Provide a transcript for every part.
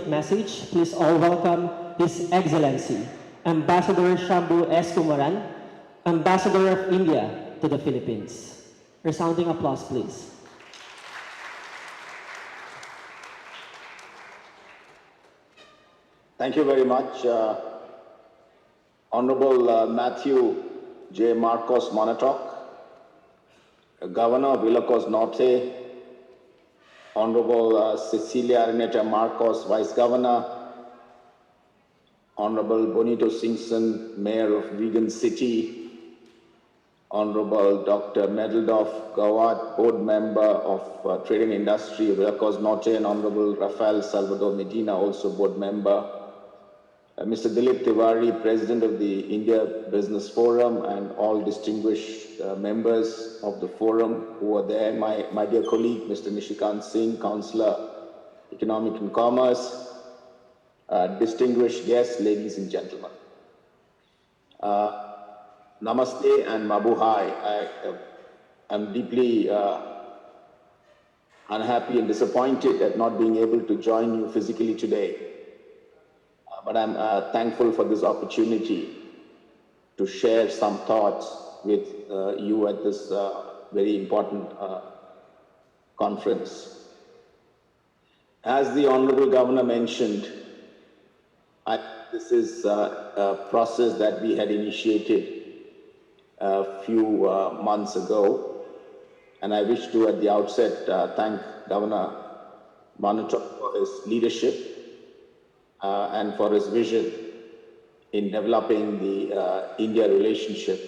message, please all welcome His Excellency, Ambassador Shambu S. Kumaran, Ambassador of India to the Philippines. Resounding applause, please. Thank you very much, Honorable Matthew J. Marcos Monatok, Governor of Ilocos Norte, Honorable Cecilia Araneta Marcos, Vice Governor, Honorable Bonito Singson, Mayor of Vegan City, Honorable Dr. Medeldorf Gawat, Board Member of Trade and Industry of Ilocos Norte, and Honorable Rafael Salvador Medina, also Board Member, Mr. Dilip Tiwari, President of the India Business Forum, and all distinguished members of the forum who are there, my dear colleague, Mr. Nishikant Singh, Councillor, Economic and Commerce, distinguished guests, ladies and gentlemen. Namaste and Mabuhay. I'm deeply unhappy and disappointed at not being able to join you physically today. But I'm thankful for this opportunity to share some thoughts with you at this very important conference. As the Honorable Governor mentioned, this is a process that we had initiated a few months ago, and I wish to at the outset thank Governor Monatok for his leadership and for his vision in developing the India relationship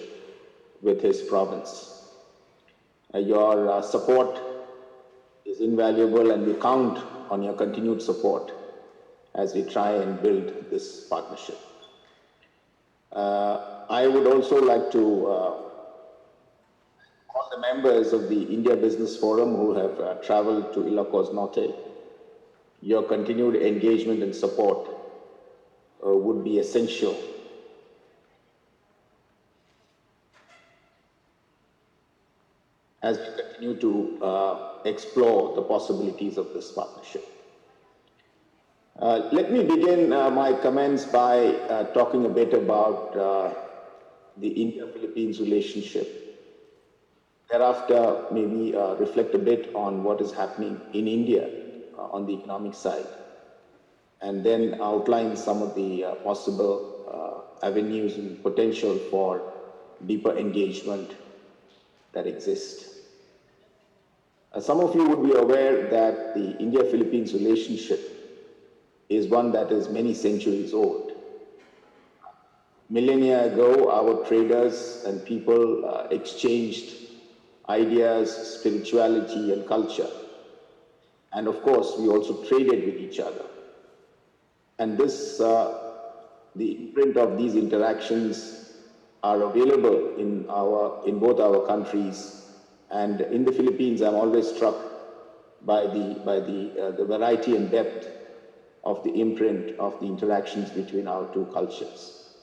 with his province. Your support is invaluable, and we count on your continued support as we try and build this partnership. I would also like to all the members of the India Business Forum who have traveled to Ilocos Norte. Your continued engagement and support would be essential as we continue to explore the possibilities of this partnership. Let me begin my comments by talking a bit about the India-Philippines relationship. Thereafter, maybe reflect a bit on what is happening in India on the economic side, and then outline some of the possible avenues and potential for deeper engagement that exist. Some of you would be aware that the India-Philippines relationship is one that is many centuries old. Millennia ago, our traders and people exchanged ideas, spirituality, and culture. And of course, we also traded with each other. And this, the imprint of these interactions are available in both our countries. And in the Philippines, I'm always struck by the variety and depth of the imprint of the interactions between our two cultures.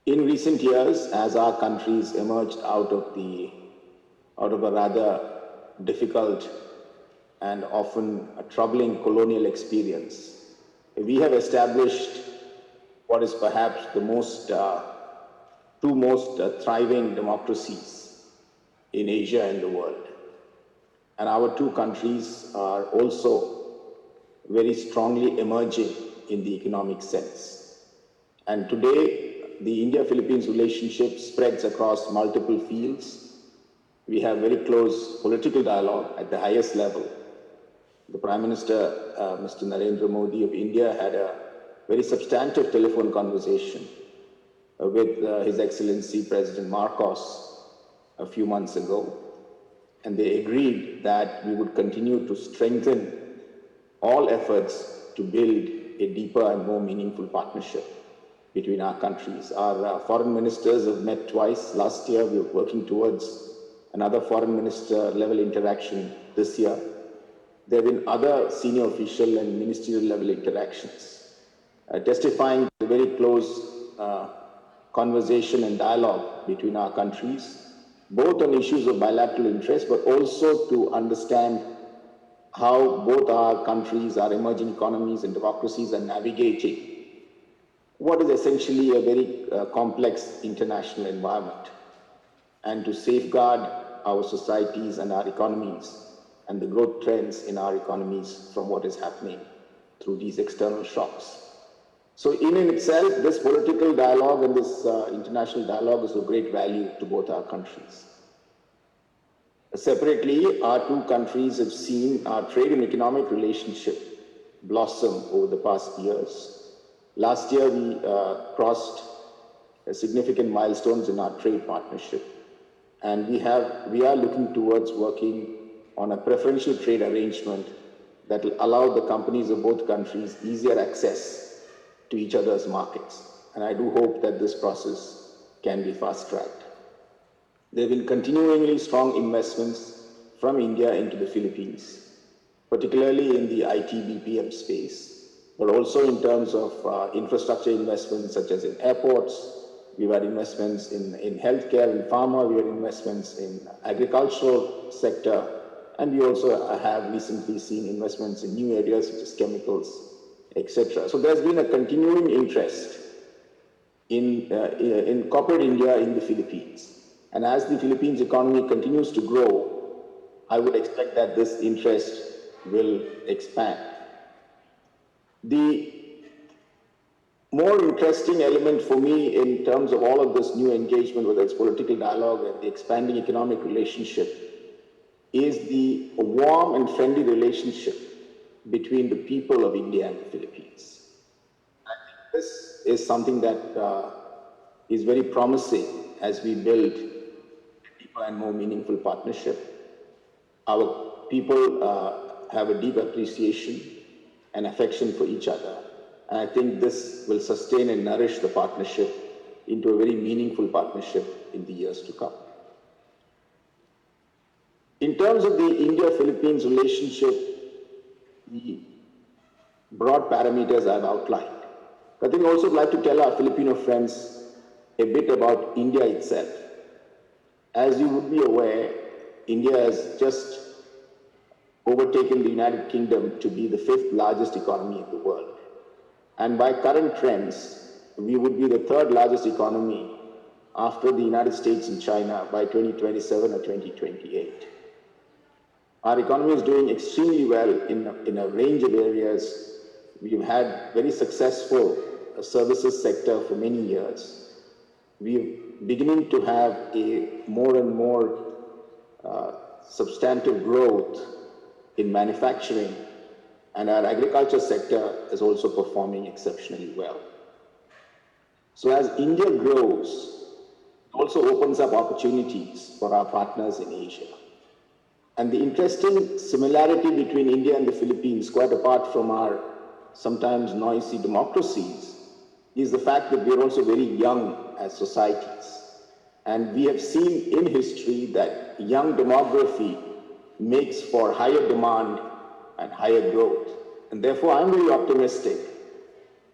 In recent years, as our countries emerged out of a rather difficult and often a troubling colonial experience, we have established what is perhaps the two most thriving democracies in Asia and the world. And our two countries are also very strongly emerging in the economic sense. And today, the India-Philippines relationship spreads across multiple fields. We have very close political dialogue at the highest level. The Prime Minister, Mr. Narendra Modi of India, had a very substantive telephone conversation with His Excellency President Marcos a few months ago. And they agreed that we would continue to strengthen all efforts to build a deeper and more meaningful partnership between our countries. Our foreign ministers have met twice. Last year, we were working towards another foreign minister level interaction this year. There have been other senior official and ministerial level interactions, testifying to the very close conversation and dialogue between our countries, both on issues of bilateral interest, but also to understand how both our countries, our emerging economies and democracies are navigating what is essentially a very complex international environment, and to safeguard our societies and our economies and the growth trends in our economies from what is happening through these external shocks. So in itself, this political dialogue and this international dialogue is of great value to both our countries. Separately, our two countries have seen our trade and economic relationship blossom over the past years. Last year, we crossed significant milestones in our trade partnership, and we are looking towards working on a preferential trade arrangement that will allow the companies of both countries easier access to each other's markets. And I do hope that this process can be fast-tracked. There have been continuingly strong investments from India into the Philippines, particularly in the IT BPM space, but also in terms of infrastructure investments such as in airports. We've had investments in healthcare and pharma. We had investments in agricultural sector. And we also have recently seen investments in new areas such as chemicals, etc. So there's been a continuing interest in corporate India in the Philippines. And as the Philippines economy continues to grow, I would expect that this interest will expand. The more interesting element for me in terms of all of this new engagement, whether it's political dialogue and the expanding economic relationship, is the warm and friendly relationship between the people of India and the Philippines. I think this is something that is very promising as we build a deeper and more meaningful partnership. Our people have a deep appreciation and affection for each other. And I think this will sustain and nourish the partnership into a very meaningful partnership in the years to come. In terms of the India-Philippines relationship, the broad parameters I've outlined. I think I also would like to tell our Filipino friends a bit about India itself. As you would be aware, India has just overtaken the United Kingdom to be the 5th largest economy in the world. And by current trends, we would be the 3rd largest economy after the United States and China by 2027 or 2028. Our economy is doing extremely well in a range of areas. We've had very successful services sector for many years. We're beginning to have a more and more substantive growth in manufacturing, and our agriculture sector is also performing exceptionally well. So as India grows, it also opens up opportunities for our partners in Asia. And the interesting similarity between India and the Philippines, quite apart from our sometimes noisy democracies, is the fact that we're also very young as societies. And we have seen in history that young demography makes for higher demand and higher growth. And therefore, I'm very optimistic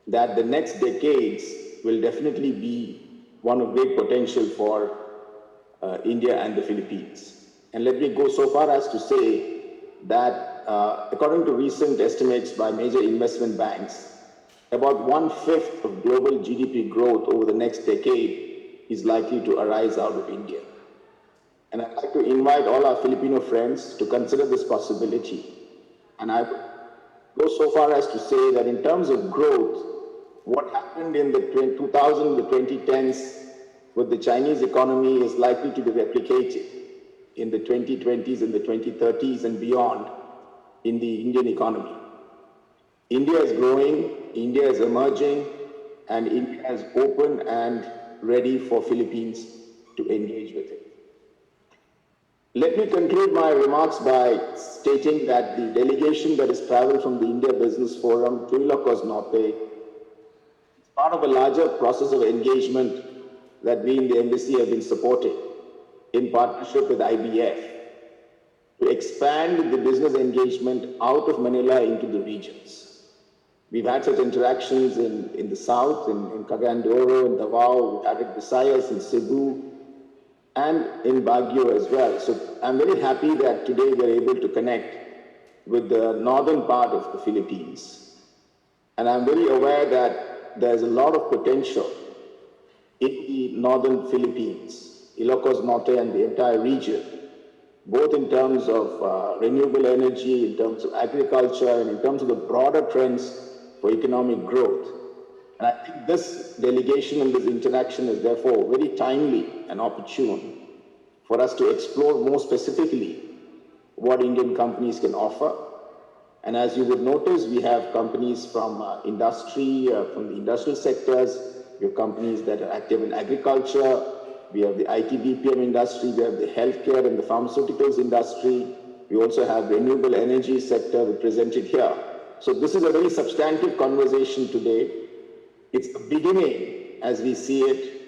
that the next decades will definitely be one of great potential for India and the Philippines. And let me go so far as to say that according to recent estimates by major investment banks, about 1/5 of global GDP growth over the next decade is likely to arise out of India. And I'd like to invite all our Filipino friends to consider this possibility. And I would go so far as to say that in terms of growth, what happened in the 2000s, the 2010s with the Chinese economy is likely to be replicated in the 2020s and the 2030s and beyond in the Indian economy. India is growing, India is emerging, and India is open and ready for Philippines to engage with it. Let me conclude my remarks by stating that the delegation that has traveled from the India Business Forum to Ilocos, Norte is part of a larger process of engagement that we in the embassy have been supporting in partnership with IBF to expand the business engagement out of Manila into the regions. We've had such interactions in the south, in Cagayan de Oro, in Davao, we've had it in Visayas, in Cebu, and in Baguio as well. So I'm very happy that today we're able to connect with the northern part of the Philippines. And I'm very aware that there's a lot of potential in the northern Philippines, Ilocos, Norte, and the entire region, both in terms of renewable energy, in terms of agriculture, and in terms of the broader trends for economic growth. And I think this delegation and this interaction is therefore very timely and opportune for us to explore more specifically what Indian companies can offer. And as you would notice, we have companies from industry, from the industrial sectors, we have companies that are active in agriculture, we have the IT BPM industry, we have the healthcare and the pharmaceuticals industry, we also have renewable energy sector represented here. So this is a very substantive conversation today. It's the beginning, as we see it,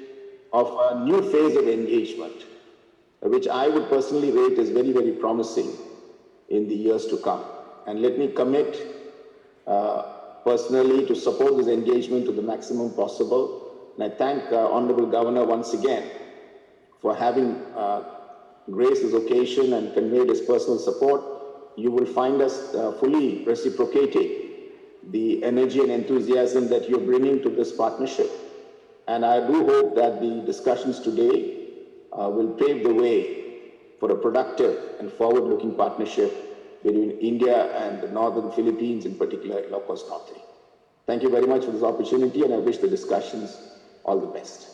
of a new phase of engagement, which I would personally rate as very, very promising in the years to come. And let me commit personally to support this engagement to the maximum possible. And I thank Honorable Governor once again for having graced this occasion and conveyed his personal support. You will find us fully reciprocating the energy and enthusiasm that you're bringing to this partnership. And I do hope that the discussions today will pave the way for a productive and forward-looking partnership between India and the northern Philippines, in particular Ilocos Norte. Thank you very much for this opportunity, and I wish the discussions all the best.